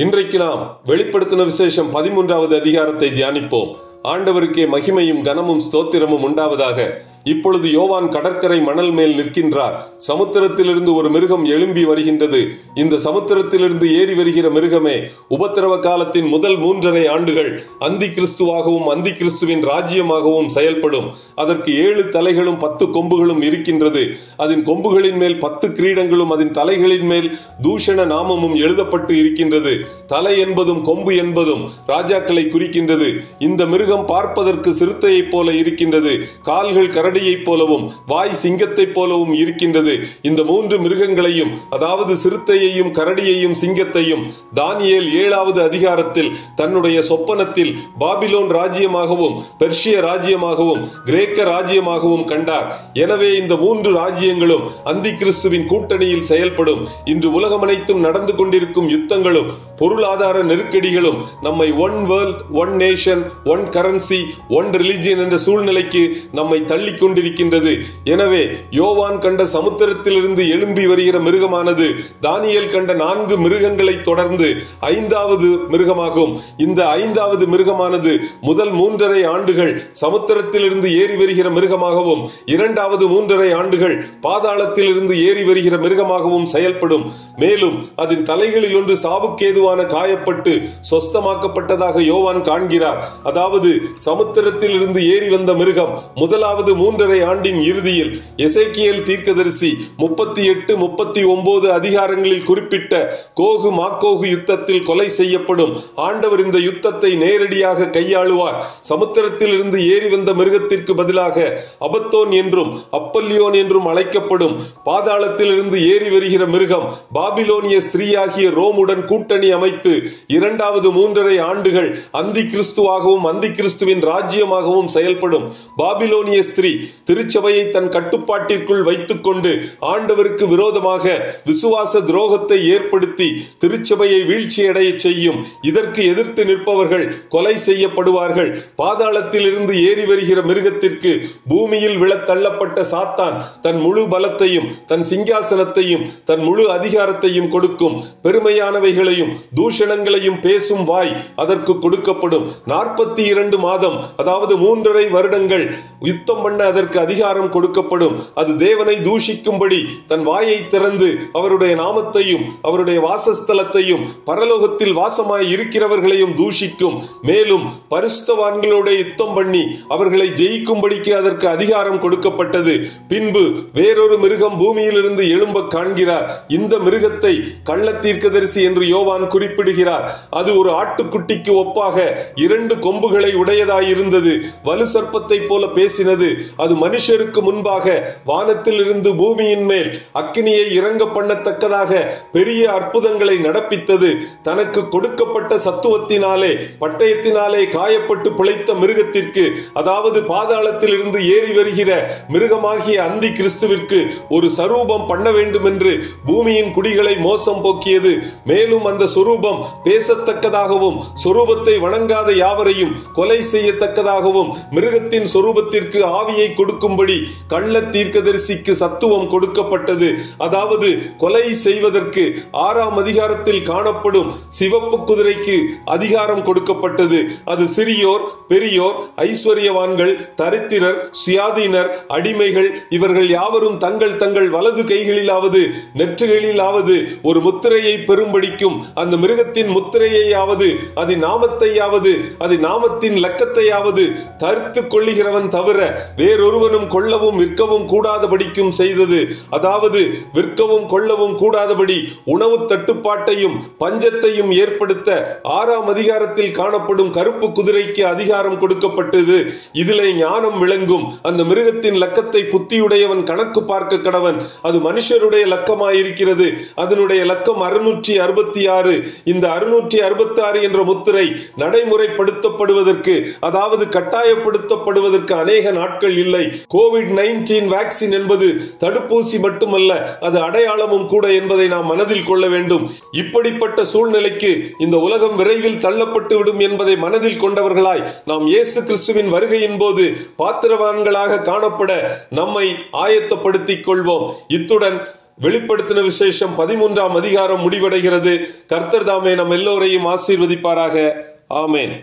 இன்றைக்கு நாம் வெளிப்படுத்தின விசேஷம் 13வது அதிகாரத்தை தியானிப்போம். ஆண்டவருக்கே மகிமையும் கனமும் ஸ்தோத்திரமும் உண்டாவதாக. இப்பொழுது யோவான் கடற்கரை மணல் மேல் நிற்கின்றார். சமுத்திரத்திலிருந்து ஒரு மிருகம் எழும்பி வருகின்றது. இந்த சமுத்திரத்திலிருந்து ஏறி வருகிற மிருகமே உபத்திரவ காலத்தின் முதல் 3.5 ஆண்டுகள் அந்தி கிறிஸ்துவாகவும் அந்தி கிறிஸ்துவின் ராஜ்யமாகவும் செயல்படும். அதற்கு 7 தலைகளும் 10 கொம்புகளும் இருக்கின்றது. அதன் கொம்புகளின் மேல் 10 கிரீடங்களும் அதன் தலைகளின் மேல் தூஷண நாமமும் எழுதப்பட்டு இருக்கின்றது. தலை என்பதும் கொம்பு என்பதும் ராஜாக்களை குறிக்கின்றது. இந்த மிருகம் பார்ப்பதற்கு சிறுத்தையைப் போல இருக்கின்றது. கால்கள் கரடியைப் போலவும் வாய் சிங்கத்தைப் போலவும் இருக்கின்றது. இந்த 3 மிருகங்களையும், அதாவது சிறுத்தையையும் கரடியையும் சிங்கத்தையும், தானியேல் 7வது அதிகாரத்தில் தன்னுடைய சொப்பனத்தில் பாபிலோன் ராஜ்யமாகவும் பெர்ஷிய ராஜ்யமாகவும் கிரேக்க ராஜ்யமாகவும் கண்டார். எனவே இந்த 3 ராஜ்யங்களும் அந்தி கிறிஸ்துவின் கூட்டணியில் செயல்படும். இன்று உலகம் அனைத்தும் நடந்து கொண்டிருக்கும் யுத்தங்களும் பொருளாதார நெருக்கடிகளும் நம்மை one world, one nation, one currency, one religion என்ற சூழ்நிலைக்கு நம்மை தள்ளி கொண்டிருக்கின்றது. எனவே யோவான் கண்ட சமுத்திரத்திலிருந்து எழும்பி வருகிற மிருகமானது தானியேல் கண்ட 4 மிருகங்களை தொடர்ந்து 5வது மிருகமாகும். இந்த 5வது மிருகமானது முதல் 3.5 ஆண்டுகள் சமுத்திரத்திலிருந்து ஏறி வருகிற மிருகமாகவும் 2வது 3.5 ஆண்டுகள் பாதாளத்திலிருந்து ஏறி வருகிற மிருகமாகவும் செயல்படும். மேலும் அதன் தலைகளில் ஒன்று சாவுக்கேதுவான காயப்பட்டு சொஸ்தமாக்கப்பட்டதாக யோவான் காண்கிறார். அதாவது சமுத்திரத்திலிருந்து ஏறி வந்த மிருகம் முதலாவது 3.5 ஆண்டின் இறுதியில் எசேக்கியேல் தீர்க்கதரிசி 38, 39 அதிகாரங்களில் குறிப்பிட்ட கோகு மாக்கோகு யுத்தத்தில் கொலை செய்யப்படும். ஆண்டவர் இந்த யுத்தத்தை நேரடியாக கையாளுவார். சமுத்திரத்திலிருந்து ஏறி வந்த மிருகத்திற்கு பதிலாக அபத்தோன் என்றும் அப்பல்லியோன் என்றும் அழைக்கப்படும் பாதாளத்திலிருந்து ஏறி வருகிற மிருகம் பாபிலோனிய ஸ்திரீயாகிய ரோமுடன் கூட்டணி அமைத்து 2வது 3.5 ஆண்டுகள் அந்தி கிறிஸ்துவாகவும் அந்தி கிறிஸ்துவின் ராஜ்யமாகவும் செயல்படும். பாபிலோனிய ஸ்திரீ திருச்சபையை தன் கட்டுப்பாட்டிற்குள் வைத்துக் கொண்டு ஆண்டவருக்கு விரோதமாக விசுவாச துரோகத்தை ஏற்படுத்தி திருச்சபையை வீழ்ச்சியடைய செய்யும். இதற்கு எதிர்த்து நிற்பவர்கள் கொலை செய்யப்படுவார்கள். பாதாளத்தில் இருந்து ஏறி வருகிற மிருகத்திற்கு பூமியில் விழத் தள்ளப்பட்ட சாத்தான் தன் முழு பலத்தையும் தன் சிங்காசனத்தையும் தன் முழு அதிகாரத்தையும் கொடுக்கும். பெருமையானவைகளையும் தூஷணங்களையும் பேசும் வாய் அதற்கு கொடுக்கப்படும். 42 மாதம், அதாவது 3.5 வருடங்கள் யுத்தம் பண்ண அதற்கு அதிகாரம் கொடுக்கப்படும். அது தேவனை தூஷிக்கும்படி தன் வாயை திறந்து அவருடைய நாமத்தையும் அவருடைய வாசஸ்தலத்தையும் பரலோகத்தில் வாசமாய் இருக்கிறவர்களையும் தூஷிக்கும். மேலும் பரிசுத்தவான்களோட யுத்தம் பண்ணி அவர்களை ஜெயிக்கும்படிக்கு அதற்கு அதிகாரம் கொடுக்கப்பட்டது. பின்பு வேறொரு மிருகம் பூமியிலிருந்து எழும்ப காண்கிறார். இந்த மிருகத்தை கள்ள தீர்க்கதரிசி என்று யோவான் குறிப்பிடுகிறார். அது ஒரு ஆட்டுக்குட்டிக்கு ஒப்பாக 2 கொம்புகளை உடையதாயிருந்தது. வலு சர்ப்பத்தை போல பேசினது. அது மனுஷருக்கு முன்பாக வானத்தில் இருந்து பூமியின் மேல் அக்கினியை இறங்க பண்ணத்தக்கதாக பெரிய அற்புதங்களை நடப்பித்தது. தனக்கு கொடுக்கப்பட்ட சத்துவத்தினாலே பட்டயத்தினாலே காயப்பட்டு பிழைத்த மிருகத்திற்கு, அதாவது பாதாளத்தில் இருந்து ஏறி வருகிற மிருகமாகிய அந்தி கிறிஸ்துவிற்கு ஒரு சரூபம் பண்ண வேண்டும் என்று பூமியின் குடிகளை மோசம் போக்கியது. மேலும் அந்த சொரூபம் பேசத்தக்கதாகவும் சொரூபத்தை வணங்காத யாவரையும் கொலை செய்யத்தக்கதாகவும் மிருகத்தின் சொரூபத்திற்கு ஆவியை கொடுக்கும்படி கள்ள தீர்க்கதரிசிக்கு சத்துவம் கொடுக்கப்பட்டது. அதாவது கொலை செய்வதற்கு 6ஆம் அதிகாரத்தில் காணப்படும் சிவப்பு குதிரைக்கு அதிகாரம் கொடுக்கப்பட்டது. அது சிறியோர், பெரியோர், ஐஸ்வர்யவான்கள், தரித்திரர், சுயாதீனர், அடிமைகள் இவர்கள் யாவரும் தங்கள் தங்கள் வலது கைகளிலாவது நெற்றுகளிலாவது ஒரு முத்திரையை பெறும்படிக்கும் அந்த மிருகத்தின் முத்திரையாவது அதன் நாமத்தையாவது அதன் நாமத்தின் லக்கத்தையாவது தரித்து கொள்ளுகிறவன் தவிர வேறொருவனும் கொள்ளவும் விற்கவும் கூடாதபடிக்கும் செய்தது. அதாவது விற்கவும் கொள்ளவும் கூடாதபடி உணவு தட்டுப்பாட்டையும் பஞ்சத்தையும் ஏற்படுத்த 6ஆம் அதிகாரத்தில் காணப்படும் கருப்பு குதிரைக்கு அதிகாரம் கொடுக்கப்பட்டது. இதிலே ஞானம் விளங்கும். அந்த மிருகத்தின் லக்கத்தை புத்தியுடையவன் கணக்கு பார்க்க கடவன். அது மனுஷருடைய லக்கமாயிருக்கிறது. அதனுடைய லக்கம் 666. இந்த 666 என்ற முத்திரை நடைமுறைப்படுத்தப்படுவதற்கு, அதாவது கட்டாயப்படுத்தப்படுவதற்கு அநேக நாட்கள் இல்லை. கோவிட்-19 வேக்சின் என்பது தடுப்பூசி மட்டுமல்ல, அது அடையாளமும் கூட என்பதை நாம் மனதில் கொள்ள வேண்டும். இப்படிப்பட்ட சூழ்நிலைக்கு இந்த உலகம் விரைவில் தள்ளப்பட்டு விடும் என்பதை மனதில் கொண்டவர்களாய் நாம் இயேசு கிறிஸ்துவின் வருகையின் போது பாத்திரவான்களாக காணப்பட நம்மை ஆயத்தப்படுத்திக் கொள்வோம். இத்துடன் வெளிப்படுத்தின விசேஷம் 13ஆம் அதிகாரம் முடிவடைகிறது. கர்த்தர் தாமே நம் எல்லோரையும் ஆசீர்வதிப்பாராக. ஆமேன்.